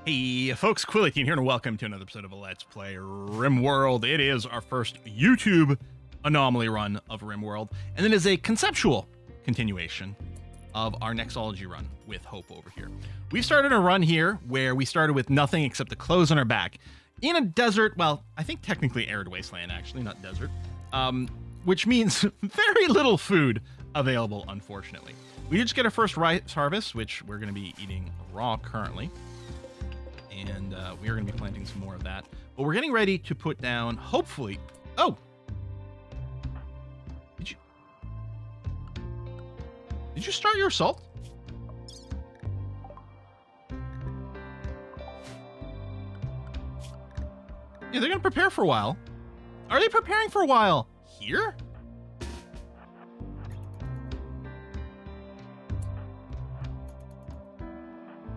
Hey folks, Quilly18 here and welcome to another episode of Let's Play RimWorld. It is our first YouTube Anomaly run of RimWorld, and it is a conceptual continuation of our Nexology run with Hope over here. We've started a run here where we started with nothing except the clothes on our back in a desert, well, I think technically arid wasteland actually, not desert, which means very little food available, unfortunately. We did just get our first rice harvest, which we're going to be eating raw currently. And we are going to be planting some more of that. But we're getting ready to put down, hopefully... Oh! Did you start your assault? Yeah, they're going to prepare for a while. Are they preparing for a while here?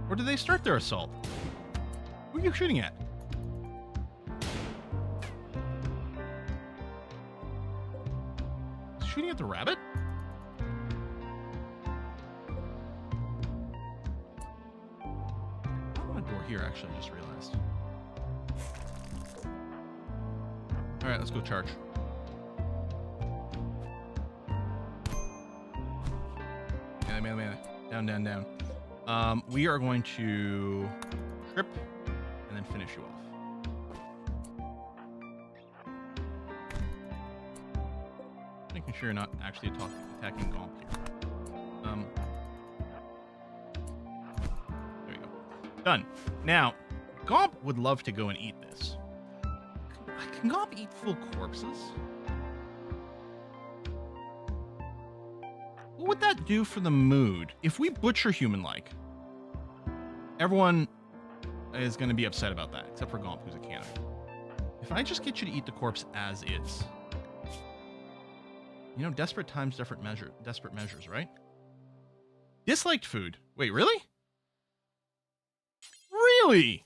Or did they start their assault? Who are you shooting at? Shooting at the rabbit? I want a door here, actually, I just realized. Alright, let's go charge. Melee. Down. We are going to trip and then finish you off. Making sure you're not actually attacking Gomp here. There we go. Done. Now, Gomp would love to go and eat this. Can Gomp eat full corpses? What would that do for the mood? If we butcher human-like, everyone is going to be upset about that, except for Gomp, who's a cannibal. If I just get you to eat the corpse as is, you know, desperate times, desperate measures, right? Disliked food. Wait, really? Really?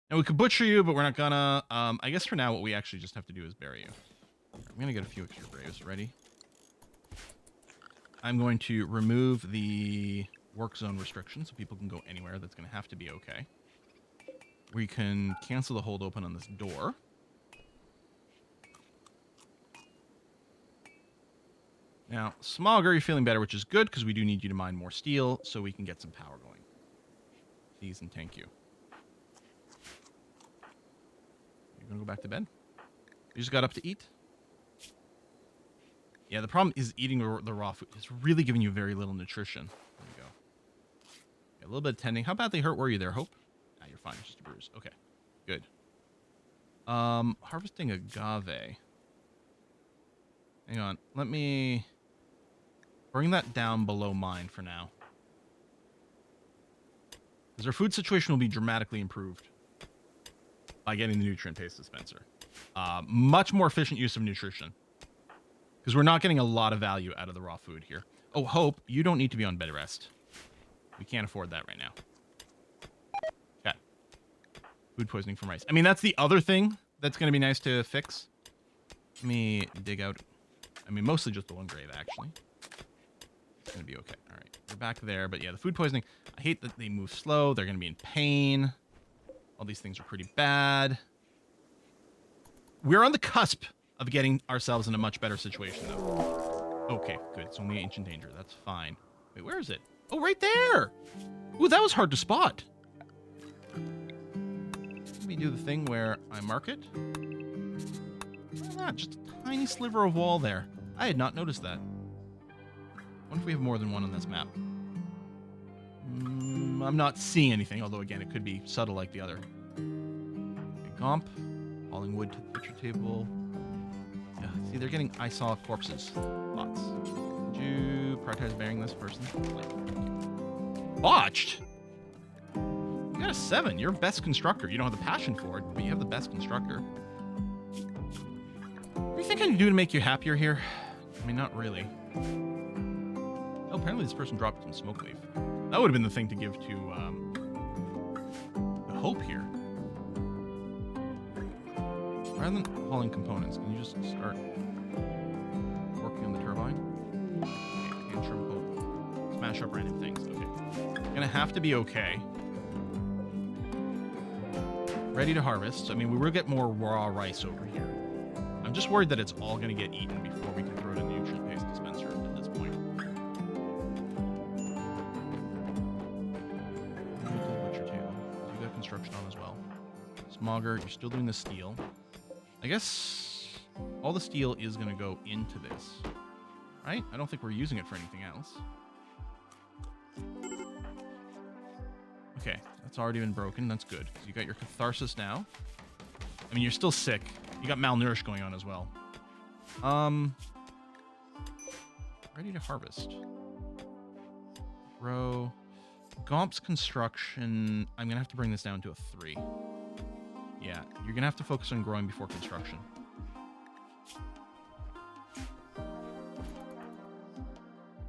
Now we could butcher you, but we're not gonna. I guess for now, what we actually just have to do is bury you. I'm gonna get a few extra graves ready. I'm going to remove the work zone restriction so people can go anywhere. That's going to have to be okay. We can cancel the hold open on this door. Now, Smogger, you're feeling better, which is good because we do need you to mine more steel so we can get some power going. Please and thank you. You're going to go back to bed? You just got up to eat? Yeah, the problem is eating the raw food. It's really giving you very little nutrition. There you go. Yeah, a little bit of tending. How badly hurt were you there, Hope? Ah, you're fine. Just a bruise. Okay. Good. Harvesting agave. Hang on. Let me bring that down below mine for now. Because our food situation will be dramatically improved by getting the nutrient paste dispenser. Much more efficient use of nutrition. Because we're not getting a lot of value out of the raw food here. Oh, Hope, you don't need to be on bed rest. We can't afford that right now. Okay. Food poisoning from rice. I mean, that's the other thing that's going to be nice to fix. Let me dig out. I mean, mostly just the one grave, actually. It's going to be okay. All right. We're back there. But yeah, the food poisoning. I hate that they move slow. They're going to be in pain. All these things are pretty bad. We're on the cusp of getting ourselves in a much better situation, though. Okay, good. It's only ancient danger. That's fine. Wait, where is it? Oh, right there! Ooh, that was hard to spot. Let me do the thing where I mark it. Look at that, just a tiny sliver of wall there. I had not noticed that. I wonder if we have more than one on this map. I'm not seeing anything, although, again, it could be subtle like the other. Okay, Gomp. Hauling wood to the butcher table. See, they're getting... I saw corpses. Lots. Would you prioritize burying this person? Botched? You got a 7. You're best constructor. You don't have the passion for it, but you have the best constructor. What do you think I can do to make you happier here? I mean, not really. Oh, apparently this person dropped some smoke leaf. That would have been the thing to give to the Hope here. Rather than hauling components, can you just start working on the turbine? Okay, tantrum Hope. smash up random things. Okay. Gonna have to be okay. Ready to harvest. I mean, we will get more raw rice over here. I'm just worried that it's all gonna get eaten before we can throw it in the nutrient paste dispenser at this point. Butcher table. You got construction on as well. Smogger, you're still doing the steel. I guess all the steel is gonna go into this. Right? I don't think we're using it for anything else. Okay, that's already been broken. That's good. So you got your catharsis now. I mean, you're still sick. You got malnourished going on as well. Ready to harvest. Grow. Gomp's construction. I'm gonna have to bring this down to a 3. Yeah, you're gonna have to focus on growing before construction.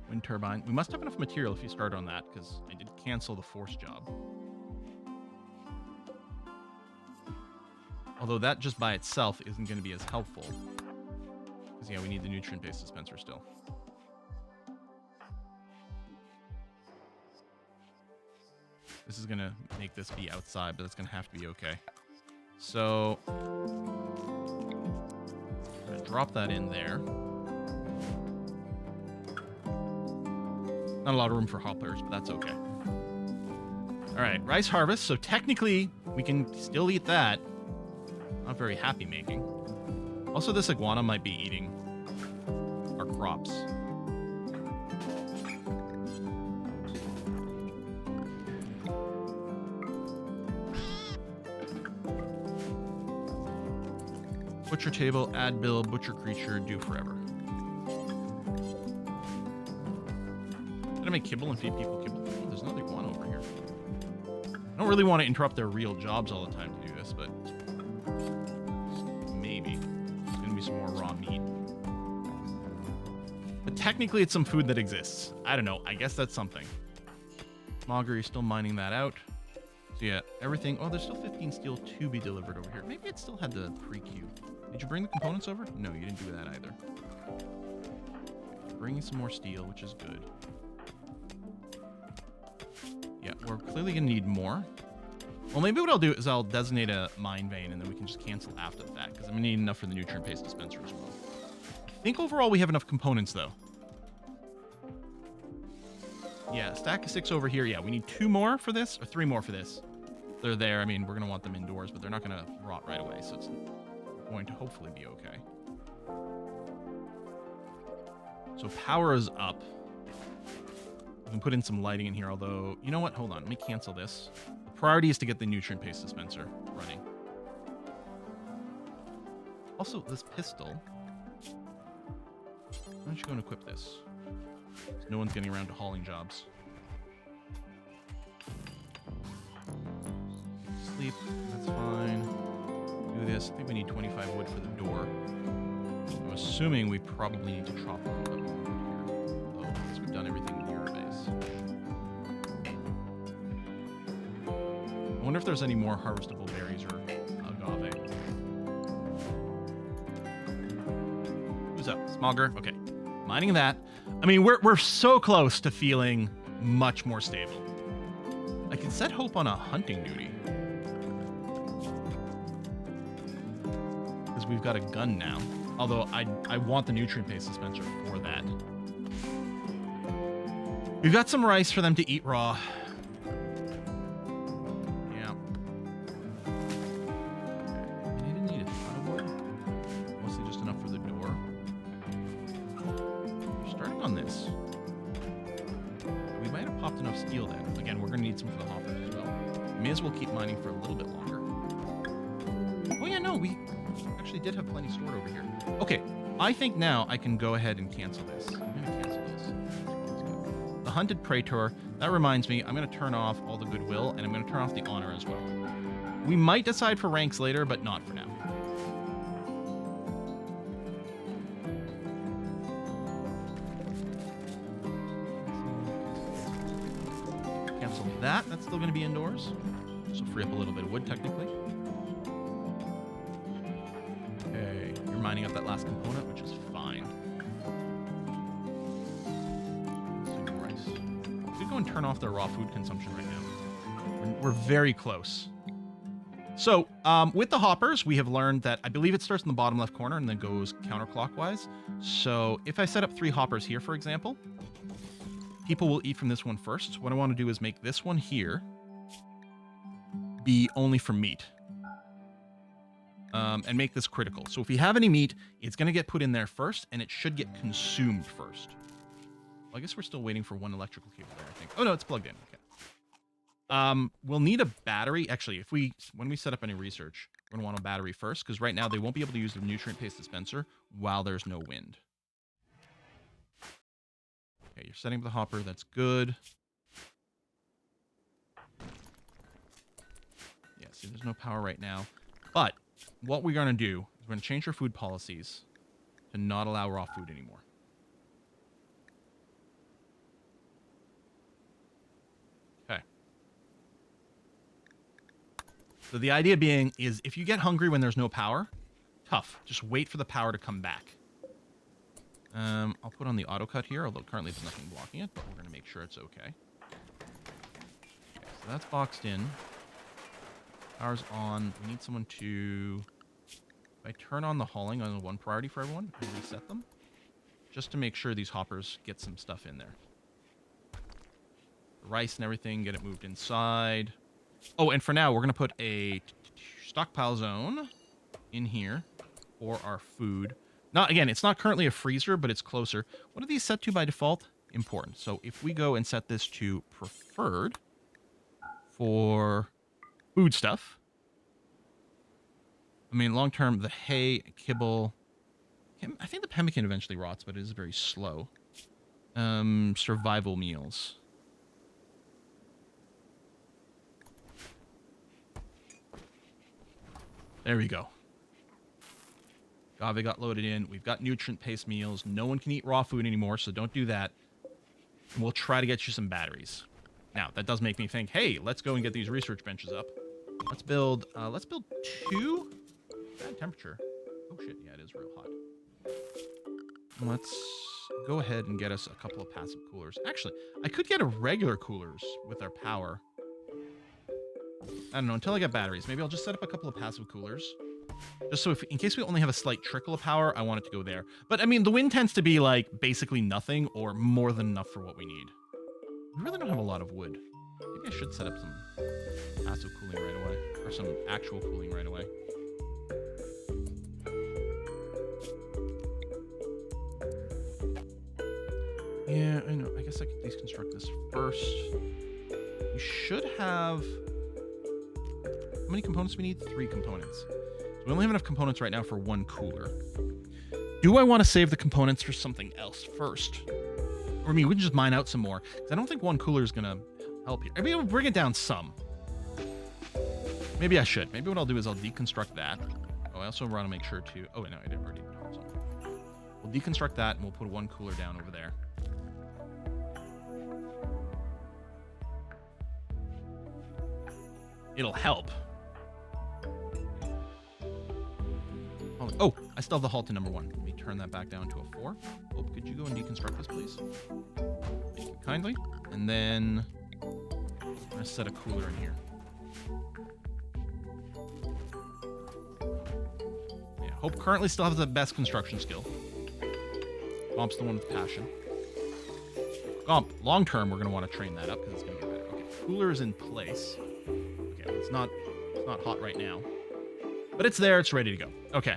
Wind turbine. We must have enough material if you start on that, because I did cancel the force job. Although that just by itself isn't going to be as helpful. Because, yeah, we need the nutrient-based dispenser still. This is going to make this be outside, but it's going to have to be okay. So, I'm going to drop that in there. Not a lot of room for hoppers, but that's okay. All right, rice harvest. So technically, we can still eat that. Not very happy making. Also, this iguana might be eating our crops. Butcher table, add bill, butcher creature, do forever. Gonna make kibble and feed people kibble. Oh, there's another iguana over here. I don't really want to interrupt their real jobs all the time to do this, but maybe. There's gonna be some more raw meat. But technically it's some food that exists. I don't know. I guess that's something. Smogger, you're still mining that out. So yeah, everything. Oh, there's still 15 steel to be delivered over here. Maybe it still had the pre-queue. Did you bring the components over? No, you didn't do that either. Bringing some more steel, which is good. Yeah, we're clearly going to need more. Well, maybe what I'll do is I'll designate a mine vein, and then we can just cancel after the fact, because I'm going to need enough for the nutrient paste dispenser as well. I think overall we have enough components, though. Yeah, stack of 6 over here. Yeah, we need 2 more for this, or 3 more for this. They're there. I mean, we're going to want them indoors, but they're not going to rot right away, so it's going to hopefully be okay. So power is up. We can put in some lighting in here, although, you know what? Hold on. Let me cancel this. The priority is to get the nutrient paste dispenser running. Also, this pistol. Why don't you go and equip this? No one's getting around to hauling jobs. Sleep. That's fine. Do this. I think we need 25 wood for the door. I'm assuming we probably need to chop a little bit more wood here. Oh, because we've done everything near our base. I wonder if there's any more harvestable berries or agave. Who's up? Smogger? Okay. Mining that. I mean, we're so close to feeling much more stable. I can set hope on a hunting duty. Because we've got a gun now. Although I want the nutrient paste dispenser for that. We've got some rice for them to eat raw. Yeah. I didn't need a ton of wood. Mostly just enough for the door. We're starting on this. We might have popped enough steel then. Again, we're going to need some for the hoppers as well. May as well keep mining for a little bit longer. Oh yeah, no, we actually did have plenty stored over here. Okay, I think now I can go ahead and cancel this. I'm going to cancel this. The Hunted Praetor. That reminds me, I'm going to turn off all the goodwill, and I'm going to turn off the honor as well. We might decide for ranks later, but not for now. Cancel that. That's still going to be indoors. So free up a little bit of wood, technically. Okay, you're mining up that last component, which is fine. Some rice. turn off their raw food consumption right now. We're very close. So with the hoppers, we have learned that I believe it starts in the bottom left corner and then goes counterclockwise. So if I set up 3 hoppers here, for example, people will eat from this one first. What I want to do is make this one here be only for meat. And make this critical. So if we have any meat, it's going to get put in there first, and it should get consumed first. Well, I guess we're still waiting for 1 electrical cable there, I think. Oh, no, it's plugged in. Okay. We'll need a battery. Actually, when we set up any research, we're going to want a battery first, because right now they won't be able to use the nutrient paste dispenser while there's no wind. Okay, you're setting up the hopper. That's good. Yeah, see, there's no power right now. But what we're going to do is we're going to change our food policies to not allow raw food anymore. Okay. So the idea being is if you get hungry when there's no power, tough. Just wait for the power to come back. I'll put on the auto cut here, although currently there's nothing blocking it, but we're going to make sure it's okay. Okay, so that's boxed in. Power's on. We need someone to... If I turn on the hauling on 1 priority for everyone and reset them, just to make sure these hoppers get some stuff in there. The rice and everything, get it moved inside. Oh, and for now, we're going to put a stockpile zone in here for our food. Not, again, it's not currently a freezer, but it's closer. What are these set to by default? Important. So if we go and set this to preferred for food stuff. I mean, long term, the hay, kibble. I think the pemmican eventually rots, but it is very slow. Survival meals. There we go. Agave got loaded in. We've got nutrient paste meals. No one can eat raw food anymore, so don't do that. And we'll try to get you some batteries. Now, that does make me think, hey, let's go and get these research benches up. Let's build 2. Bad temperature. Oh, shit. Yeah, it is real hot. Let's go ahead and get us a couple of passive coolers. Actually, I could get a regular coolers with our power. I don't know, until I get batteries. Maybe I'll just set up a couple of passive coolers. Just so in case we only have a slight trickle of power, I want it to go there. But, I mean, the wind tends to be, like, basically nothing or more than enough for what we need. We really don't have a lot of wood. Maybe I should set up some passive cooling right away. Or some actual cooling right away. Yeah, I know. I guess I could deconstruct this first. We should have... How many components do we need? 3 components. So we only have enough components right now for 1 cooler. Do I want to save the components for something else first? Or I mean, we can just mine out some more. Because I don't think 1 cooler is going to help here. Maybe we'll bring it down some. Maybe I should. Maybe what I'll do is I'll deconstruct that. Oh, I also want to make sure to... Oh, no, I did already. So we'll deconstruct that and we'll put 1 cooler down over there. It'll help. Oh, I still have the halt to number 1. Let me turn that back down to a 4. Oh, could you go and deconstruct this, please? Thank you kindly. And then I'm going to set a cooler in here. Yeah, Hope currently still has the best construction skill. Gomp's the one with passion. Gomp, long term, we're going to want to train that up because it's going to get better. Okay, cooler is in place. Okay, well, it's not hot right now. But it's there, it's ready to go. Okay.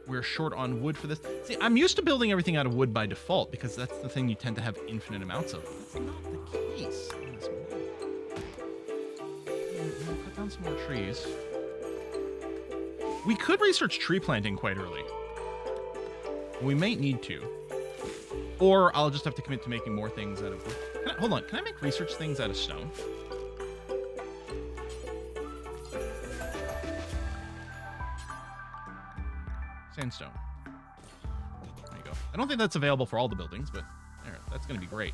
We're short on wood for this. See, I'm used to building everything out of wood by default because that's the thing you tend to have infinite amounts of. That's not the case in this mode. We'll cut down some more trees. We could research tree planting quite early. We might need to. Or I'll just have to commit to making more things out of wood. Hold on, can I make research things out of stone? Sandstone. There you go. I don't think that's available for all the buildings, but there, that's going to be great.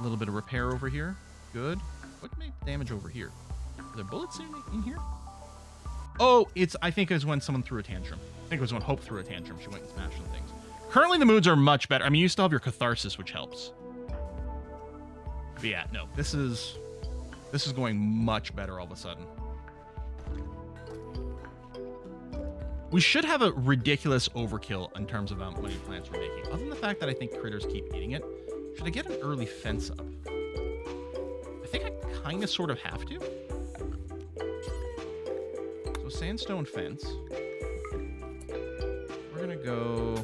A little bit of repair over here. Good. What made damage over here? Are there bullets in here? Oh, I think it was when someone threw a tantrum. I think it was when Hope threw a tantrum. She went and smashed some things. Currently, the moods are much better. I mean, you still have your catharsis, which helps. But yeah, no, this is going much better all of a sudden. We should have a ridiculous overkill in terms of how many plants we're making. Other than the fact that I think critters keep eating it, should I get an early fence up? I think I kind of sort of have to. So sandstone fence. We're going to go...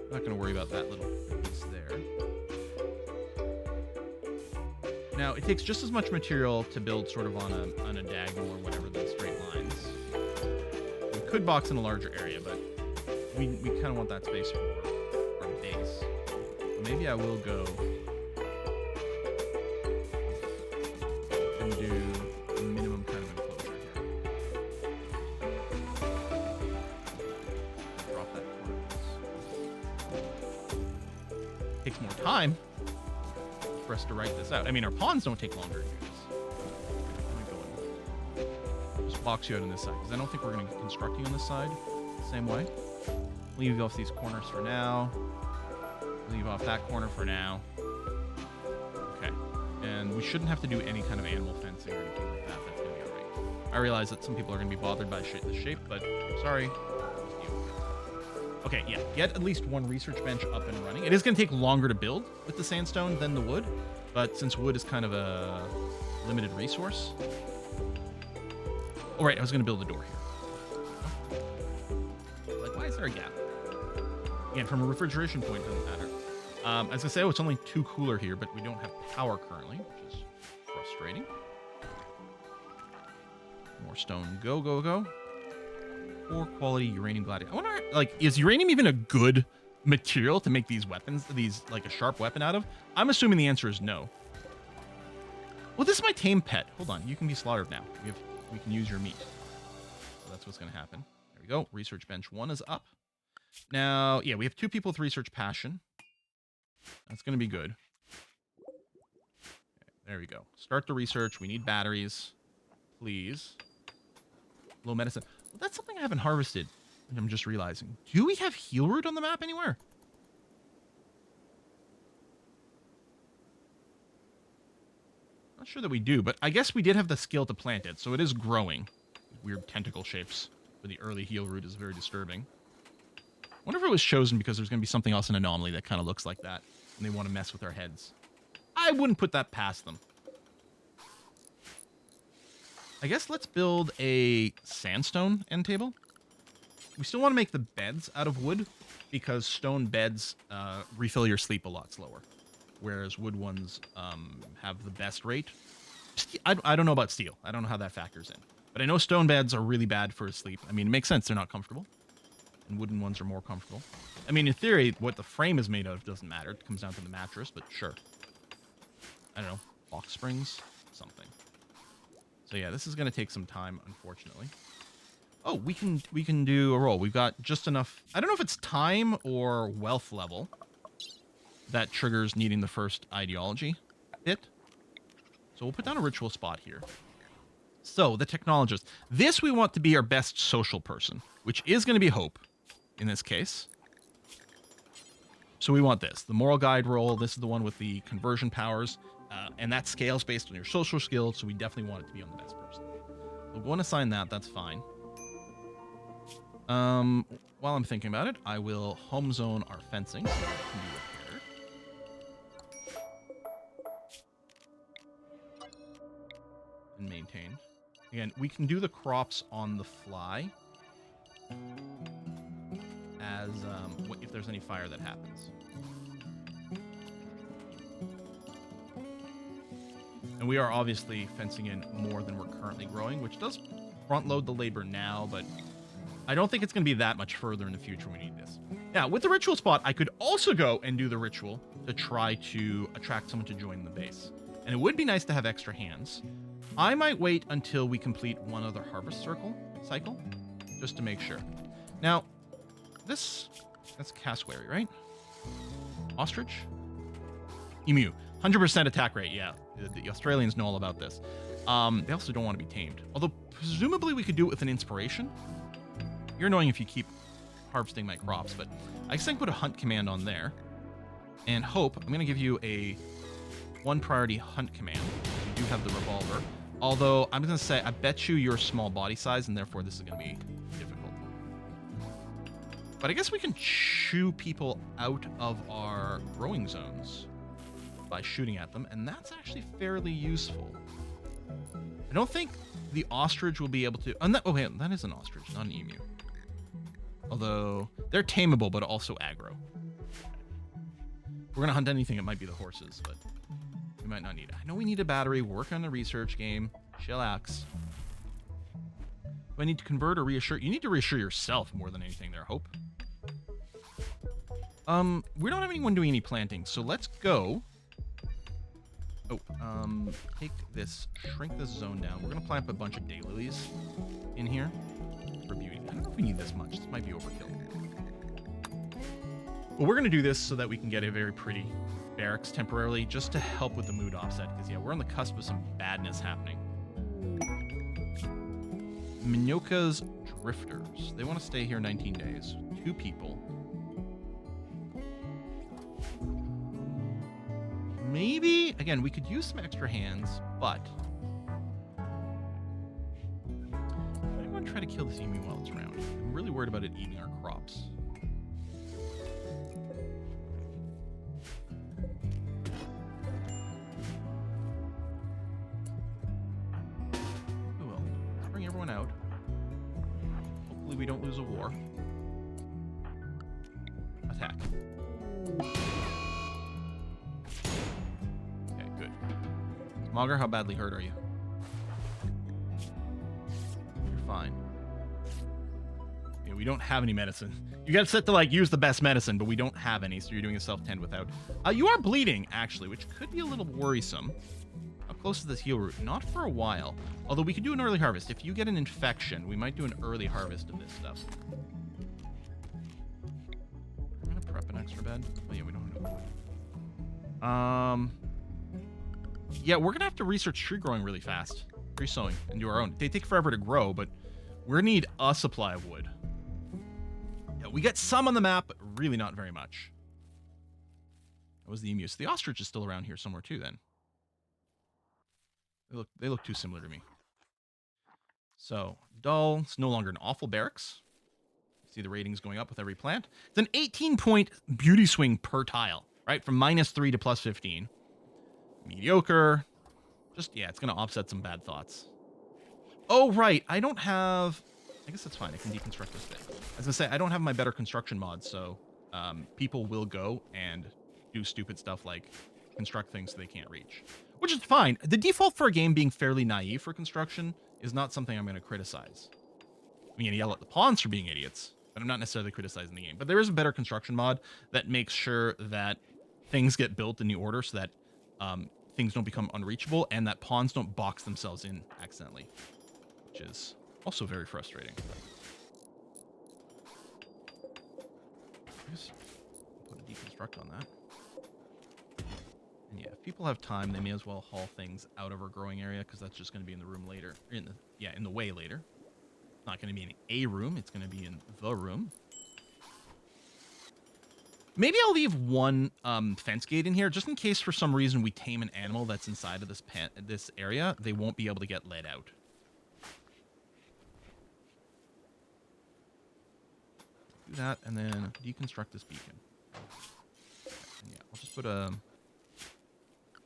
I'm not going to worry about that little piece there. Now, it takes just as much material to build sort of on a diagonal or whatever than straight lines. We could box in a larger area, but we kind of want that space for our base. So maybe I will go and do a minimum kind of enclosure here. Drop that corner. Takes more time for us to write this out. I mean, our pawns don't take longer to do this. Just box you out on this side, because I don't think we're going to be constructing on this side the same way. Leave off these corners for now. Leave off that corner for now. Okay. And we shouldn't have to do any kind of animal fencing or anything like that. That's going to be all right. I realize that some people are going to be bothered by the shape, but I'm sorry. Okay, yeah, get at least one research bench up and running. It is going to take longer to build with the sandstone than the wood, but since wood is kind of a limited resource. Oh, right, I was going to build a door here. Like, why is there a gap? Again, from a refrigeration point, it doesn't matter. As I say, it's only 2 cooler here, but we don't have power currently, which is frustrating. More stone. Go, go, go. 4 quality uranium gladiator. I wonder, like, is uranium even a good material to make these weapons, like a sharp weapon out of? I'm assuming the answer is no. Well, this is my tame pet. Hold on, you can be slaughtered now. We can use your meat. So that's what's going to happen. There we go. Research bench 1 is up. Now, yeah, we have 2 people with research passion. That's going to be good. Okay, there we go. Start the research. We need batteries. Please. Low medicine. Well, that's something I haven't harvested. I'm just realizing. Do we have heal root on the map anywhere? Not sure that we do, but I guess we did have the skill to plant it, so it is growing. Weird tentacle shapes for the early heal root is very disturbing. I wonder if it was chosen because there's going to be something else in Anomaly that kind of looks like that, and they want to mess with our heads. I wouldn't put that past them. I guess let's build a sandstone end table. We still want to make the beds out of wood because stone beds refill your sleep a lot slower, whereas wood ones have the best rate. I don't know about steel. I don't know how that factors in. But I know stone beds are really bad for sleep. I mean, it makes sense. They're not comfortable. And wooden ones are more comfortable. I mean, in theory, what the frame is made of doesn't matter. It comes down to the mattress, but sure. I don't know. Box springs? Something. So yeah, this is going to take some time, unfortunately. Oh, we can do a roll. We've got just enough. I don't know if it's time or wealth level that triggers needing the first ideology bit. So we'll put down a ritual spot here. So the technologist. This we want to be our best social person, which is going to be Hope in this case. So we want this. The moral guide roll. This is the one with the conversion powers. And that scales based on your social skills, so we definitely want it to be on the best person. We'll go and assign that. That's fine. While I'm thinking about it, I will home zone our fencing so that it can be repaired. And maintained. Again, we can do the crops on the fly as if there's any fire that happens. And we are obviously fencing in more than we're currently growing, which does front load the labor now, but I don't think it's going to be that much further in the future when we need this. Now, with the ritual spot, I could also go and do the ritual to try to attract someone to join the base. And it would be nice to have extra hands. I might wait until we complete one other harvest cycle, just to make sure. Now, that's cassowary, right? Ostrich? Emu. 100% attack rate, yeah. The Australians know all about this. They also don't want to be tamed. Although, presumably we could do it with an inspiration. You're annoying if you keep harvesting my crops, but I guess I can put a hunt command on there. And Hope, I'm going to give you a 1 priority hunt command. You do have the revolver. Although, I'm going to say, I bet you're small body size, and therefore this is going to be difficult. But I guess we can shoo people out of our growing zones by shooting at them, and that's actually fairly useful. I don't think the ostrich will be able to... Oh, wait, that is an ostrich, not an emu. Although, they're tameable, but also aggro. If we're going to hunt anything, it might be the horses, but we might not need it. I know we need a battery. We're working on the research game. Chillax. Do I need to convert or reassure? You need to reassure yourself more than anything there, Hope. We don't have anyone doing any planting, so let's go. Oh, take this, shrink this zone down. We're gonna plant up a bunch of daylilies in here for beauty. I don't know if we need this much. This might be overkill. But we're gonna do this so that we can get a very pretty barracks temporarily, just to help with the mood offset. Because yeah, we're on the cusp of some badness happening. Minyoka's Drifters. They want to stay here 19 days. 2 people. Maybe, again, we could use some extra hands, but I want to try to kill this emu while it's around. I'm really worried about it eating our crops. We will. Let's bring everyone out. Hopefully we don't lose a war. Attack. Mauger, how badly hurt are you? You're fine. Yeah, we don't have any medicine. You got set to like use the best medicine, but we don't have any, so you're doing a self-tend without. You are bleeding, actually, which could be a little worrisome. How close is this heal route? Not for a while. Although we could do an early harvest. If you get an infection, we might do an early harvest of this stuff. I'm gonna prep an extra bed. Oh yeah, we don't have no. Yeah, we're gonna have to research tree growing really fast. Tree sowing and do our own. They take forever to grow, but we're gonna need a supply of wood. Yeah, we get some on the map, but really not very much. That was the emu. So the ostrich is still around here somewhere too, then. They look too similar to me. So, dull. It's no longer an awful barracks. See the ratings going up with every plant. It's an 18-point beauty swing per tile, right? From -3 to +15. Mediocre. Just, yeah, it's going to offset some bad thoughts. Oh, right. I don't have... I guess that's fine. I can deconstruct this thing. I was going to say, I don't have my better construction mod, so people will go and do stupid stuff like construct things they can't reach. Which is fine. The default for a game being fairly naive for construction is not something I'm going to criticize. I'm going to yell at the pawns for being idiots, but I'm not necessarily criticizing the game. But there is a better construction mod that makes sure that things get built in the order so that things don't become unreachable, and that pawns don't box themselves in accidentally, which is also very frustrating. I guess put a deconstruct on that. And yeah, if people have time, they may as well haul things out of our growing area, because that's just going to be in the room later. In the way later. It's not going to be in a room, it's going to be in the room. Maybe I'll leave one fence gate in here, just in case for some reason we tame an animal that's inside of this area. They won't be able to get let out. Do that, and then deconstruct this beacon. And yeah, I'll just put a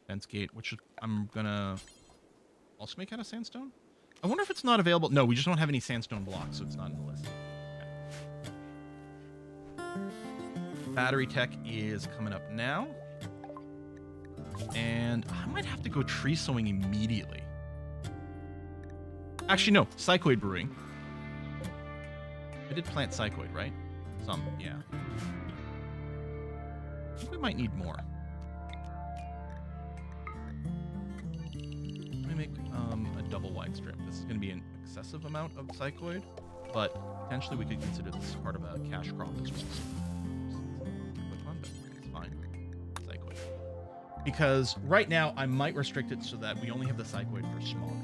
fence gate, which I'm gonna also make out of sandstone. I wonder if it's not available. No, we just don't have any sandstone blocks, so it's not in the list. Battery tech is coming up now. And I might have to go tree sowing immediately. Actually, no. Psychoid brewing. I did plant psychoid, right? Some, yeah. I think we might need more. Let me make a double wide strip. This is going to be an excessive amount of psychoid, but potentially we could consider this part of a cash crop as well. Because right now, I might restrict it so that we only have the psychoid for smaller.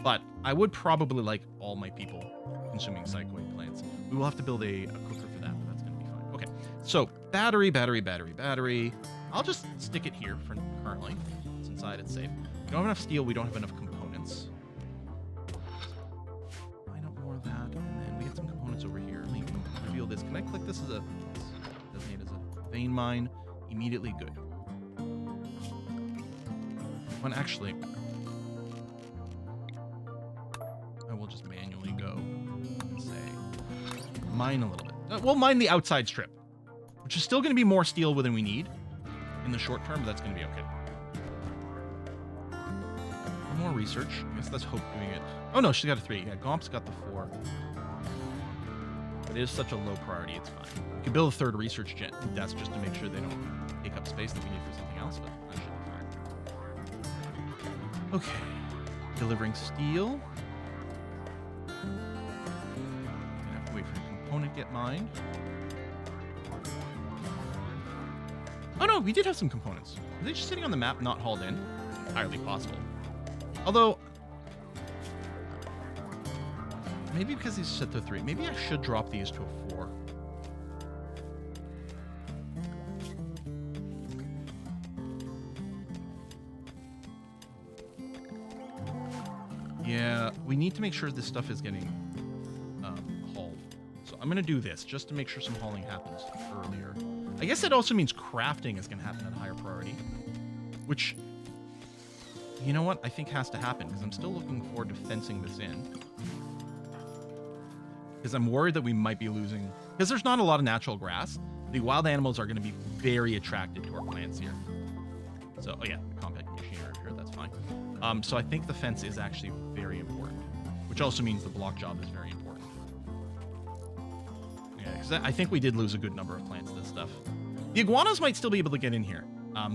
But I would probably like all my people consuming psychoid plants. We will have to build a cooker for that, but that's going to be fine. Okay, so battery. I'll just stick it here for currently. It's inside, it's safe. We don't have enough steel, we don't have enough components. Line up more of that, and then we get some components over here. Maybe reveal this. Can I click this as a designate as a vein mine? Immediately good. When actually, I will just manually go and say mine a little bit. We'll mine the outside strip, which is still going to be more steel than we need in the short term, but that's going to be okay. More research. I guess that's Hope doing it. Oh no, she's got a 3. Yeah, Gomp's got the 4. But it is such a low priority, it's fine. We could build a 3rd research desk just to make sure they don't take up space that we need for something else, but that should be fine. Okay. Delivering steel. Gonna have to wait for a component to get mined. Oh no, we did have some components. Are they just sitting on the map, not hauled in? Entirely possible. Although, maybe because these set to 3, maybe I should drop these to a 4. Yeah, we need to make sure this stuff is getting hauled. So I'm going to do this just to make sure some hauling happens earlier. I guess that also means crafting is going to happen at a higher priority, which, you know what, I think has to happen because I'm still looking forward to fencing this in. Because I'm worried that we might be losing, because there's not a lot of natural grass. The wild animals are going to be very attracted to our plants here. So, oh yeah, compact machinery here, that's fine. So I think the fence is actually very important, which also means the block job is very important. Yeah, because I think we did lose a good number of plants to this stuff. The iguanas might still be able to get in here.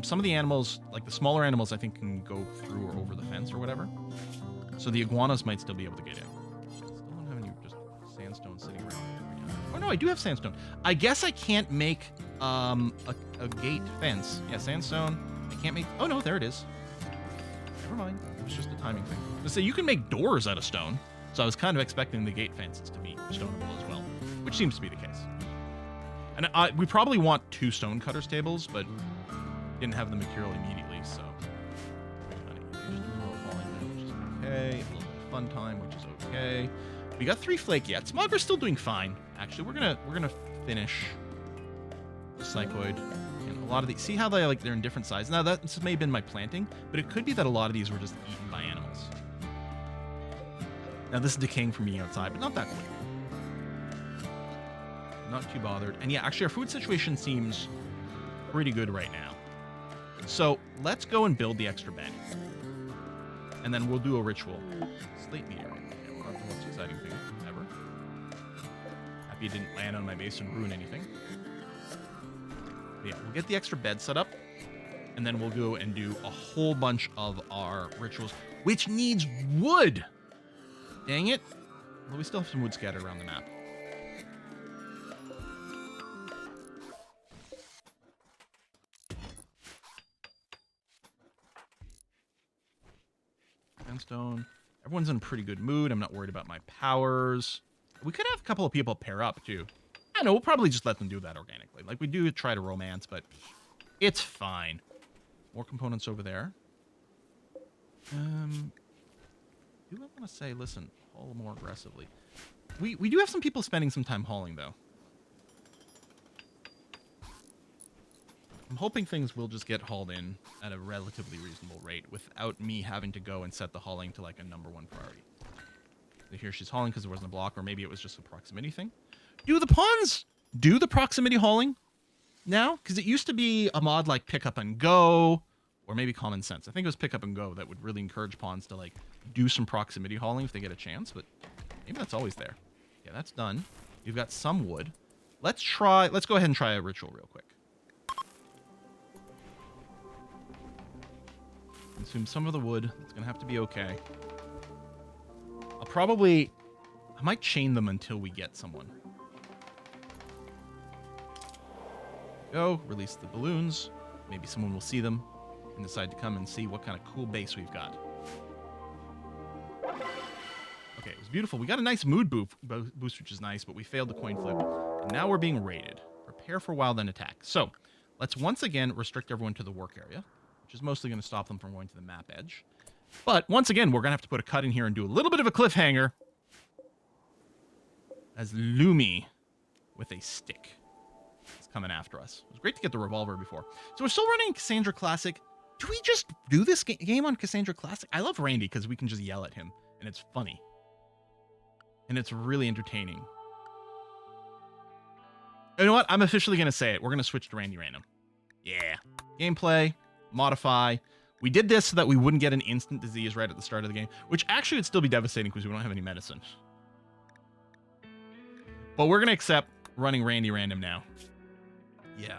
Some of the animals, like the smaller animals, I think can go through or over the fence or whatever. So the iguanas might still be able to get in. Still don't have any just sandstone sitting around. Oh no, I do have sandstone. I guess I can't make a gate fence. Yeah, sandstone. I can't make. Oh no, there it is. Never mind. It was just a timing thing. So you can make doors out of stone. So I was kind of expecting the gate fences to be stoneable as well, which seems to be the case. And we probably want 2 stone cutters tables, but didn't have the material immediately, so just do a little falling there, which is okay. A little bit of fun time, which is okay. We got 3 flake yet. Smogger's still doing fine. Actually, we're gonna finish the cycloid. And a lot of these, see how they're in different sizes. Now that may have been my planting, but it could be that a lot of these were just eaten by animals. Now this is decaying from being outside, but not that quick. Not too bothered. And yeah, actually our food situation seems pretty good right now. So let's go and build the extra bed. And then we'll do a ritual. Slate meteor. Yeah, well, that's the most exciting thing ever. Happy it didn't land on my base and ruin anything. But yeah, we'll get the extra bed set up. And then we'll go and do a whole bunch of our rituals, which needs wood. Dang it. Well, we still have some wood scattered around the map. Stone. Everyone's in a pretty good mood. I'm not worried about my powers. We could have a couple of people pair up too. I know, we'll probably just let them do that organically. Like we do try to romance, but it's fine. More components over there. Do I want to say, listen, haul more aggressively. We do have some people spending some time hauling though. I'm hoping things will just get hauled in at a relatively reasonable rate without me having to go and set the hauling to like a #1 priority. So here she's hauling because there wasn't a block, or maybe it was just a proximity thing. Do the pawns do the proximity hauling now? Because it used to be a mod like pick up and go, or maybe common sense. I think it was pick up and go that would really encourage pawns to like do some proximity hauling if they get a chance, but maybe that's always there. Yeah, that's done. You've got some wood. Let's go ahead and try a ritual real quick. Consume some of the wood. It's gonna have to be okay. I might chain them until we get someone. Go, release the balloons. Maybe someone will see them and decide to come and see what kind of cool base we've got. Okay, it was beautiful. We got a nice mood boost, which is nice, but we failed the coin flip. And now we're being raided. Prepare for wild and attack. So, let's once again restrict everyone to the work area. which is mostly going to stop them from going to the map edge. But once again, we're going to have to put a cut in here and do a little bit of a cliffhanger as Lumi with a stick is coming after us. It was great to get the revolver before. So we're still running Cassandra Classic. Do we just do this game on Cassandra Classic? I love Randy because we can just yell at him, and it's funny. And it's really entertaining. You know what? I'm officially going to say it. We're going to switch to Randy Random. Yeah. Gameplay, modify. We did this so that we wouldn't get an instant disease right at the start of the game, which actually would still be devastating because we don't have any medicine. But we're going to accept running Randy Random now. Yeah.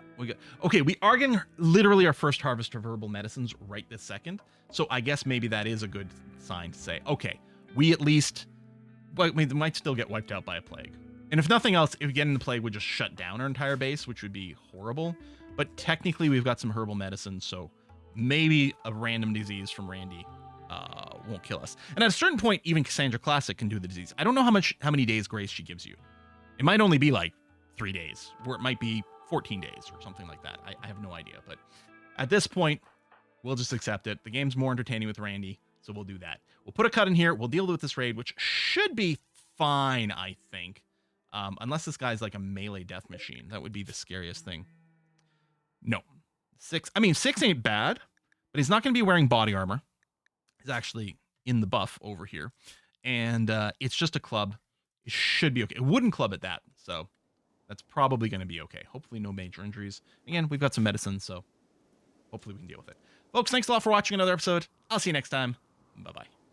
Okay, we are getting literally our first harvest of herbal medicines right this second. So I guess maybe that is a good sign to say, okay, we at least... But we might still get wiped out by a plague. And if nothing else, if we get in the plague, would just shut down our entire base, which would be horrible. But technically, we've got some herbal medicine, so maybe a random disease from Randy won't kill us. And at a certain point, even Cassandra Classic can do the disease. I don't know how many days grace she gives you. It might only be like 3 days, or it might be 14 days or something like that. I have no idea. But at this point, we'll just accept it. The game's more entertaining with Randy, so we'll do that. We'll put a cut in here. We'll deal with this raid, which should be fine, I think. Unless this guy's like a melee death machine. That would be the scariest thing. No. 6. I mean, 6 ain't bad, but he's not going to be wearing body armor. He's actually in the buff over here. And it's just a club. It should be okay. A wooden club at that. So that's probably going to be okay. Hopefully no major injuries. Again, we've got some medicine, so hopefully we can deal with it. Folks, thanks a lot for watching another episode. I'll see you next time. Bye-bye.